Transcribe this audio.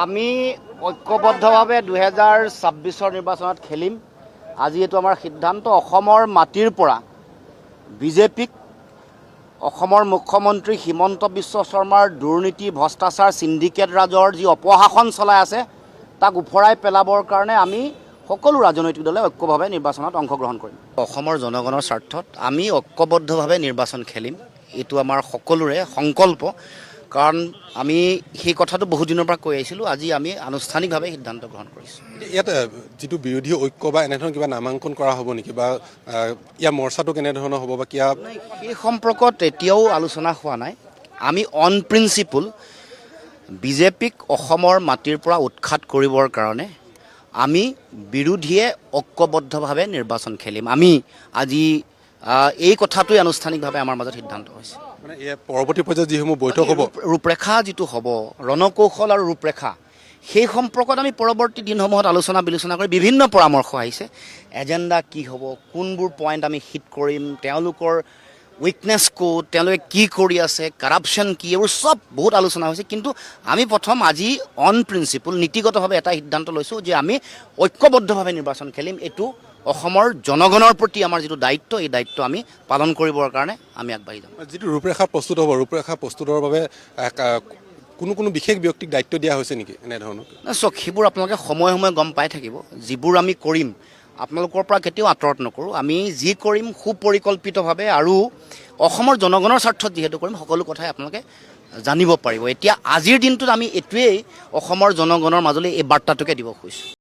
আমি ঐক্যবদ্ধভাৱে 2026 নিৰ্বাচনত খেলিম। আজি এইটো আমাৰ সিদ্ধান্ত। অসমৰ মাটিৰ পৰা বিজেপিক অসমৰ মুখ্যমন্ত্ৰী হিমন্ত বিশ্ব শৰ্মাৰ দুৰ্নীতি ভ্ৰষ্টাচাৰ সিন্ডিকেট ৰাজৰ যি অপশাসন চলাই আছে তাক উফৰাই পেলাবৰ কাৰণে আমি সকলো ৰাজনৈতিক দলে ঐক্যভাৱে নিৰ্বাচনত অংশগ্ৰহণ কৰিম। অসমৰ জনগণৰ স্বাৰ্থত আমি ঐক্যবদ্ধভাৱে নিৰ্বাচন খেলিম। এইটো আমাৰ সকলোৰে সংকল্প, কাৰণ আমি সেই কথাটো বহু দিনৰ পৰা কৈ আহিছিলোঁ। আজি আমি আনুষ্ঠানিকভাৱে সিদ্ধান্ত গ্ৰহণ কৰিছোঁ। ইয়াত যিটো বিৰোধী ঐক্য বা এনেধৰণৰ কিবা নামাংকন কৰা হ'ব নেকি, বা ইয়াৰ মৰ্চাটো কেনেধৰণৰ হ'ব বা কিয়? সেই সম্পৰ্কত এতিয়াও আলোচনা হোৱা নাই। আমি অন প্ৰিন্সিপল বিজেপিক অসমৰ মাটিৰ পৰা উৎখাত কৰিবৰ কাৰণে আমি বিৰোধীয়ে ঐক্যবদ্ধভাৱে নিৰ্বাচন খেলিম। আমি আজি এই কথাটোৱে আনুষ্ঠানিকভাৱে আমাৰ মাজত সিদ্ধান্ত হৈছে। মানে এই পৰৱৰ্তী পৰ্যায়ত যিসমূহ বৈঠক হ'ব, ৰূপৰেখা যিটো হ'ব, ৰণকৌশল আৰু ৰূপৰেখা, সেই সম্পৰ্কত আমি পৰৱৰ্তী দিনসমূহত আলোচনা বিলোচনা কৰি বিভিন্ন পৰামৰ্শ আহিছে। এজেণ্ডা কি হ'ব, কোনবোৰ পইণ্ট আমি হিট কৰিম, তেওঁলোকৰ উইকনেছ ক'ত, তেওঁলোকে কি কৰি আছে, কাৰাপশ্যন কি, এইবোৰ চব বহুত আলোচনা হৈছে। কিন্তু আমি প্ৰথম আজি অন প্ৰিন্সিপল নীতিগতভাৱে এটা সিদ্ধান্ত লৈছোঁ যে আমি ঐক্যবদ্ধভাৱে নিৰ্বাচন খেলিম। এইটো অসমৰ জনগণৰ প্ৰতি আমাৰ যিটো দায়িত্ব, এই দায়িত্ব আমি পালন কৰিবৰ কাৰণে আমি আগবাঢ়ি যাম। যিটো ৰূপৰেখা প্ৰস্তুত হ'ব, ৰূপৰেখা প্ৰস্তুতৰ বাবে কোনো বিশেষ ব্যক্তিক দায়িত্ব দিয়া হৈছে নেকি এনেধৰণৰ? চাওক, সেইবোৰ আপোনালোকে সময়ে সময়ে গম পাই থাকিব। যিবোৰ আমি কৰিম আপোনালোকৰ পৰা কেতিয়াও আঁতৰত নকৰোঁ। আমি যি কৰিম সুপৰিকল্পিতভাৱে আৰু অসমৰ জনগণৰ স্বাৰ্থত যিহেতু কৰিম, সকলো কথাই আপোনালোকে জানিব পাৰিব। এতিয়া আজিৰ দিনটোত আমি এইটোৱেই অসমৰ জনগণৰ মাজলৈ এই বাৰ্তাটোকে দিব খুজিছোঁ।